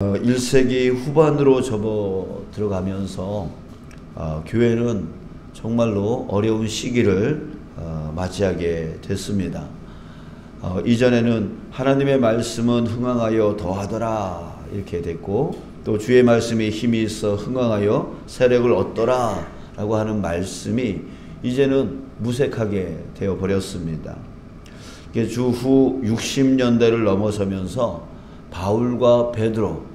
1세기 후반으로 접어 들어가면서 교회는 정말로 어려운 시기를 맞이하게 됐습니다. 이전에는 하나님의 말씀은 흥황하여 더하더라 이렇게 됐고, 또 주의 말씀이 힘이 있어 흥황하여 세력을 얻더라 라고 하는 말씀이 이제는 무색하게 되어 버렸습니다. 주후 60년대를 넘어서면서 바울과 베드로,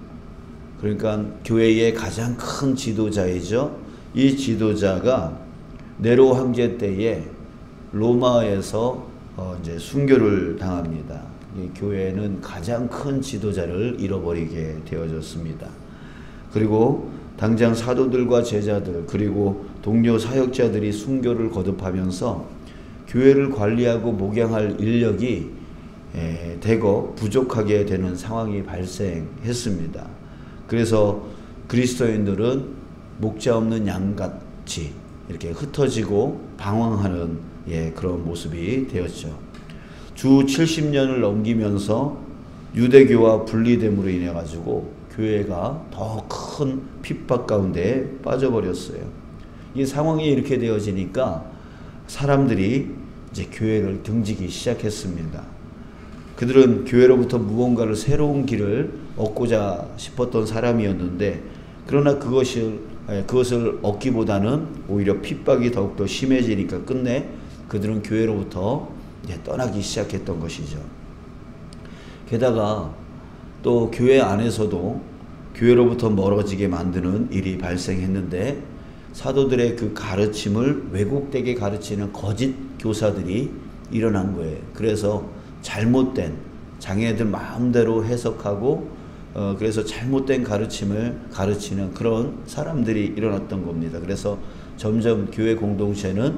그러니까 교회의 가장 큰 지도자이죠. 이 지도자가 네로 황제 때에 로마에서 이제 순교를 당합니다. 이 교회는 가장 큰 지도자를 잃어버리게 되어졌습니다. 그리고 당장 사도들과 제자들, 그리고 동료 사역자들이 순교를 거듭하면서 교회를 관리하고 목양할 인력이 대거 부족하게 되는 상황이 발생했습니다. 그래서 그리스도인들은 목자 없는 양같이 이렇게 흩어지고 방황하는 그런 모습이 되었죠. 주 70년을 넘기면서 유대교와 분리됨으로 인해 가지고 교회가 더 큰 핍박 가운데 빠져버렸어요. 이 상황이 이렇게 되어지니까 사람들이 이제 교회를 등지기 시작했습니다. 그들은 교회로부터 무언가를 새로운 길을 얻고자 싶었던 사람이었는데, 그러나 그것을 얻기보다는 오히려 핍박이 더욱더 심해지니까 끝내 그들은 교회로부터 이제 떠나기 시작했던 것이죠. 게다가 또 교회 안에서도 교회로부터 멀어지게 만드는 일이 발생했는데, 사도들의 그 가르침을 왜곡되게 가르치는 거짓 교사들이 일어난 거예요. 그래서 잘못된, 장애인들 마음대로 해석하고 그래서 잘못된 가르침을 가르치는 그런 사람들이 일어났던 겁니다. 그래서 점점 교회 공동체는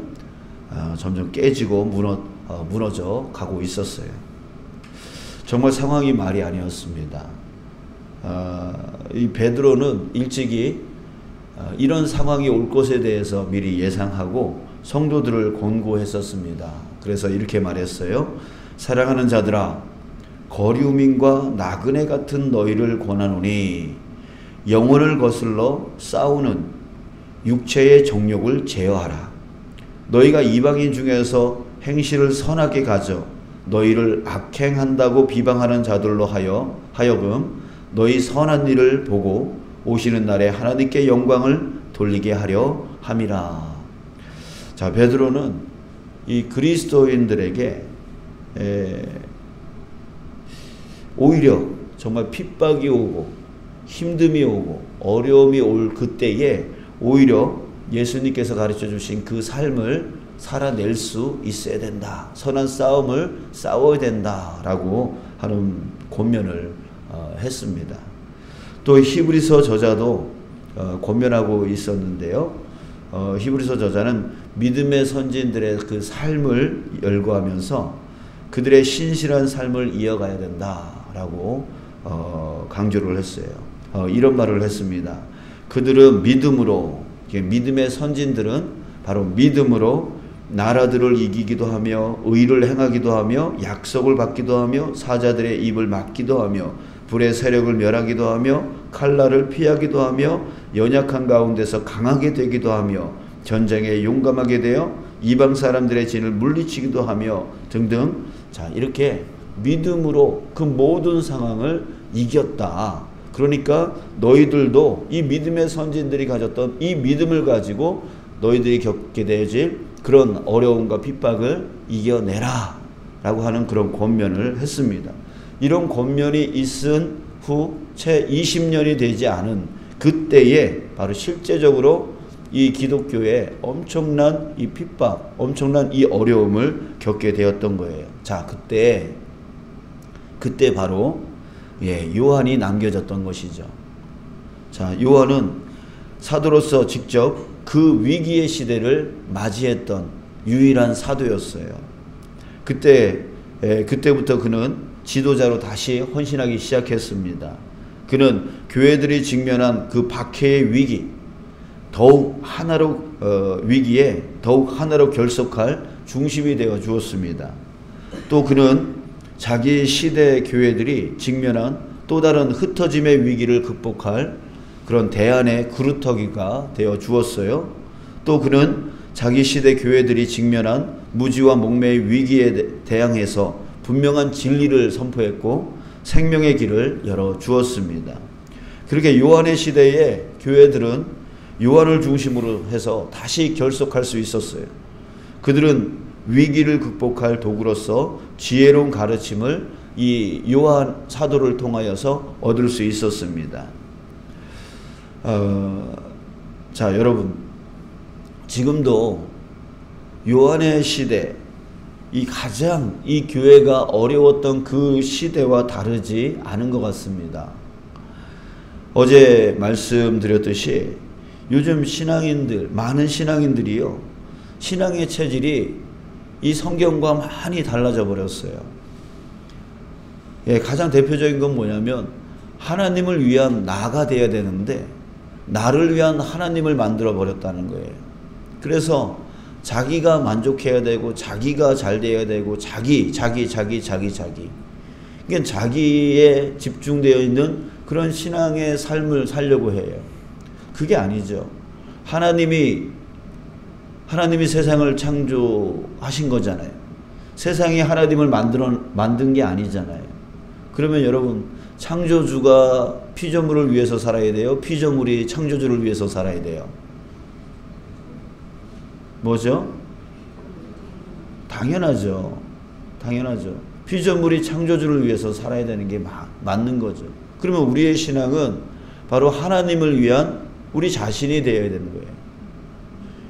점점 깨지고 무너져 가고 있었어요. 정말 상황이 말이 아니었습니다. 이 베드로는 일찍이 이런 상황이 올 것에 대해서 미리 예상하고 성도들을 권고했었습니다. 그래서 이렇게 말했어요. 사랑하는 자들아, 거류민과 나그네 같은 너희를 권하노니 영혼을 거슬러 싸우는 육체의 정욕을 제어하라. 너희가 이방인 중에서 행실을 선하게 가져 너희를 악행한다고 비방하는 자들로 하여금 너희 선한 일을 보고 오시는 날에 하나님께 영광을 돌리게 하려 함이라. 자, 베드로는 이 그리스도인들에게 오히려 정말 핍박이 오고 힘듦이 오고 어려움이 올 그때에 오히려 예수님께서 가르쳐 주신 그 삶을 살아낼 수 있어야 된다. 선한 싸움을 싸워야 된다라고 하는 권면을 했습니다. 또 히브리서 저자도 권면하고 있었는데요. 히브리서 저자는 믿음의 선진들의 그 삶을 열거하면서 그들의 신실한 삶을 이어가야 된다라고 강조를 했어요. 이런 말을 했습니다. 그들은 믿음의 선진들은 바로 믿음으로 나라들을 이기기도 하며 의를 행하기도 하며 약속을 받기도 하며 사자들의 입을 막기도 하며 불의 세력을 멸하기도 하며 칼날을 피하기도 하며 연약한 가운데서 강하게 되기도 하며 전쟁에 용감하게 되어 이방 사람들의 진을 물리치기도 하며 등등. 자, 이렇게 믿음으로 그 모든 상황을 이겼다. 그러니까 너희들도 이 믿음의 선진들이 가졌던 이 믿음을 가지고 너희들이 겪게 되어질 그런 어려움과 핍박을 이겨내라 라고 하는 그런 권면을 했습니다. 이런 권면이 있은 후 채 20년이 되지 않은 그때에 바로 실제적으로 이 기독교에 엄청난 이 핍박, 엄청난 이 어려움을 겪게 되었던 거예요. 자, 그때 바로 요한이 남겨졌던 것이죠. 자, 요한은 사도로서 직접 그 위기의 시대를 맞이했던 유일한 사도였어요. 그때부터 그는 지도자로 다시 헌신하기 시작했습니다. 그는 교회들이 직면한 그 박해의 위기에 더욱 하나로 결속할 중심이 되어 주었습니다. 또 그는 자기 시대 교회들이 직면한 또 다른 흩어짐의 위기를 극복할 그런 대안의 그루터기가 되어 주었어요. 또 그는 자기 시대 교회들이 직면한 무지와 목매의 위기에 대항해서 분명한 진리를 선포했고 생명의 길을 열어 주었습니다. 그렇게 요한의 시대에 교회들은 요한을 중심으로 해서 다시 결속할 수 있었어요. 그들은 위기를 극복할 도구로서 지혜로운 가르침을 이 요한 사도를 통하여서 얻을 수 있었습니다. 자, 여러분, 지금도 요한의 시대, 가장 이 교회가 어려웠던 그 시대와 다르지 않은 것 같습니다. 어제 말씀드렸듯이 요즘 신앙인들, 많은 신앙인들이요, 신앙의 체질이 이 성경과 많이 달라져 버렸어요. 가장 대표적인 건 뭐냐면 하나님을 위한 나가 돼야 되는데 나를 위한 하나님을 만들어 버렸다는 거예요. 그래서 자기가 만족해야 되고 자기가 잘 돼야 되고 자기. 그러니까 자기에 집중되어 있는 그런 신앙의 삶을 살려고 해요. 그게 아니죠. 하나님이 세상을 창조하신 거잖아요. 세상이 하나님을 만든 게 아니잖아요. 그러면 여러분, 창조주가 피조물을 위해서 살아야 돼요? 피조물이 창조주를 위해서 살아야 돼요? 뭐죠? 당연하죠. 피조물이 창조주를 위해서 살아야 되는 게 맞는 거죠. 그러면 우리의 신앙은 바로 하나님을 위한 우리 자신이 되어야 되는 거예요.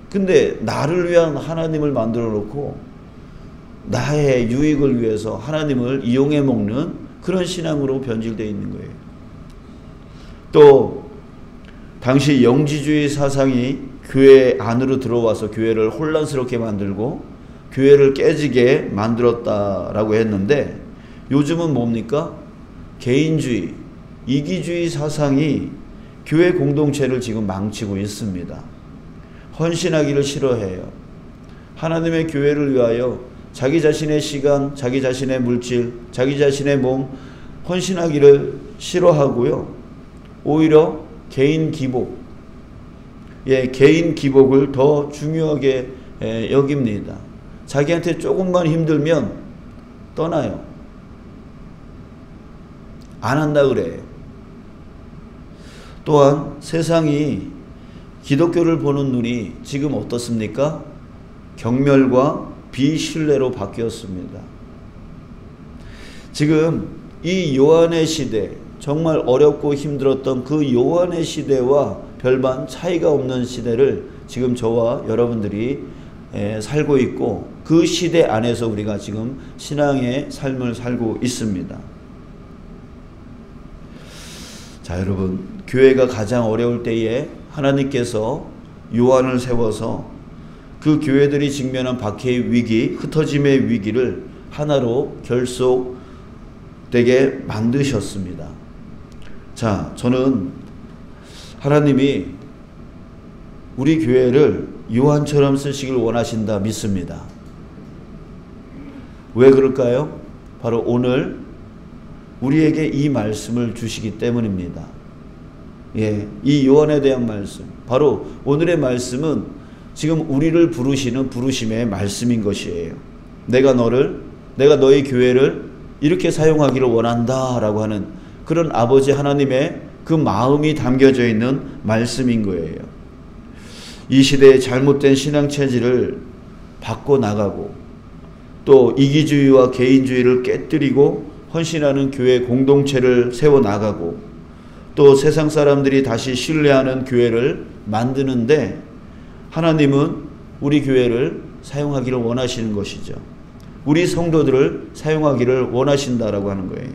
근데 나를 위한 하나님을 만들어 놓고 나의 유익을 위해서 하나님을 이용해 먹는 그런 신앙으로 변질되어 있는 거예요. 또 당시 영지주의 사상이 교회 안으로 들어와서 교회를 혼란스럽게 만들고 교회를 깨지게 만들었다라고 했는데, 요즘은 뭡니까? 개인주의, 이기주의 사상이 교회 공동체를 지금 망치고 있습니다. 헌신하기를 싫어해요. 하나님의 교회를 위하여 자기 자신의 시간, 자기 자신의 물질, 자기 자신의 몸 헌신하기를 싫어하고요. 오히려 개인 기복, 개인 기복을 더 중요하게 여깁니다. 자기한테 조금만 힘들면 떠나요. 안 한다 그래요. 또한 세상이 기독교를 보는 눈이 지금 어떻습니까? 경멸과 비신뢰로 바뀌었습니다. 지금 이 요한의 시대, 정말 어렵고 힘들었던 그 요한의 시대와 별반 차이가 없는 시대를 지금 저와 여러분들이 살고 있고, 그 시대 안에서 우리가 지금 신앙의 삶을 살고 있습니다. 자, 여러분, 교회가 가장 어려울 때에 하나님께서 요한을 세워서 그 교회들이 직면한 박해의 위기, 흩어짐의 위기를 하나로 결속되게 만드셨습니다. 자, 저는 하나님이 우리 교회를 요한처럼 쓰시길 원하신다 믿습니다. 왜 그럴까요? 바로 오늘 우리에게 이 말씀을 주시기 때문입니다. 이 요한에 대한 말씀, 바로 오늘의 말씀은 지금 우리를 부르시는 부르심의 말씀인 것이에요. 내가 너희 교회를 이렇게 사용하기를 원한다 라고 하는 그런 아버지 하나님의 그 마음이 담겨져 있는 말씀인 거예요. 이 시대의 잘못된 신앙 체질을 바꿔나가고, 또 이기주의와 개인주의를 깨뜨리고 헌신하는 교회 공동체를 세워나가고, 또 세상 사람들이 다시 신뢰하는 교회를 만드는데 하나님은 우리 교회를 사용하기를 원하시는 것이죠. 우리 성도들을 사용하기를 원하신다라고 하는 거예요.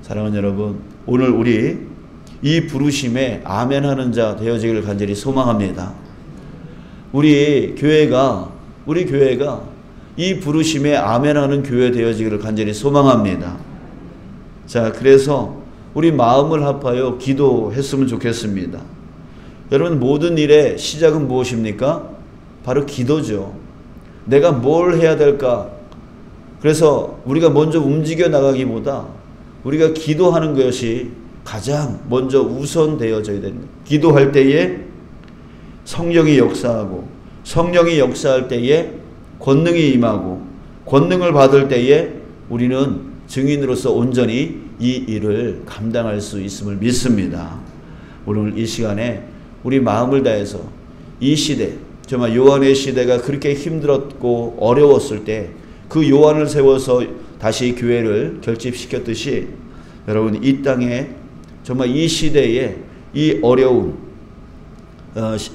사랑하는 여러분, 오늘 우리 이 부르심에 아멘하는 자 되어지기를 간절히 소망합니다. 우리 교회가 이 부르심에 아멘하는 교회 되어지기를 간절히 소망합니다. 자, 그래서 우리 마음을 합하여 기도했으면 좋겠습니다. 여러분, 모든 일의 시작은 무엇입니까? 바로 기도죠. 내가 뭘 해야 될까? 그래서 우리가 먼저 움직여 나가기보다 우리가 기도하는 것이 가장 먼저 우선되어져야 됩니다. 기도할 때에 성령이 역사하고, 성령이 역사할 때에 권능이 임하고, 권능을 받을 때에 우리는 증인으로서 온전히 이 일을 감당할 수 있음을 믿습니다. 오늘 이 시간에 우리 마음을 다해서 이 시대, 정말 요한의 시대가 그렇게 힘들었고 어려웠을 때 그 요한을 세워서 다시 교회를 결집시켰듯이 여러분 이 땅에 정말 이 시대에 이 어려운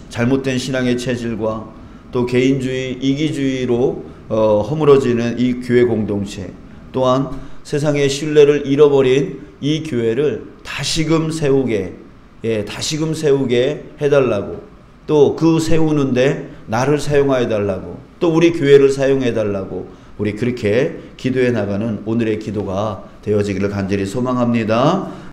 잘못된 신앙의 체질과 또 개인주의, 이기주의로 허물어지는 이 교회 공동체, 또한 세상의 신뢰를 잃어버린 이 교회를 다시금 세우게 해달라고, 또 그 세우는데 나를 사용하여 달라고, 또 우리 교회를 사용해 달라고, 우리 그렇게 기도해 나가는 오늘의 기도가 되어지기를 간절히 소망합니다.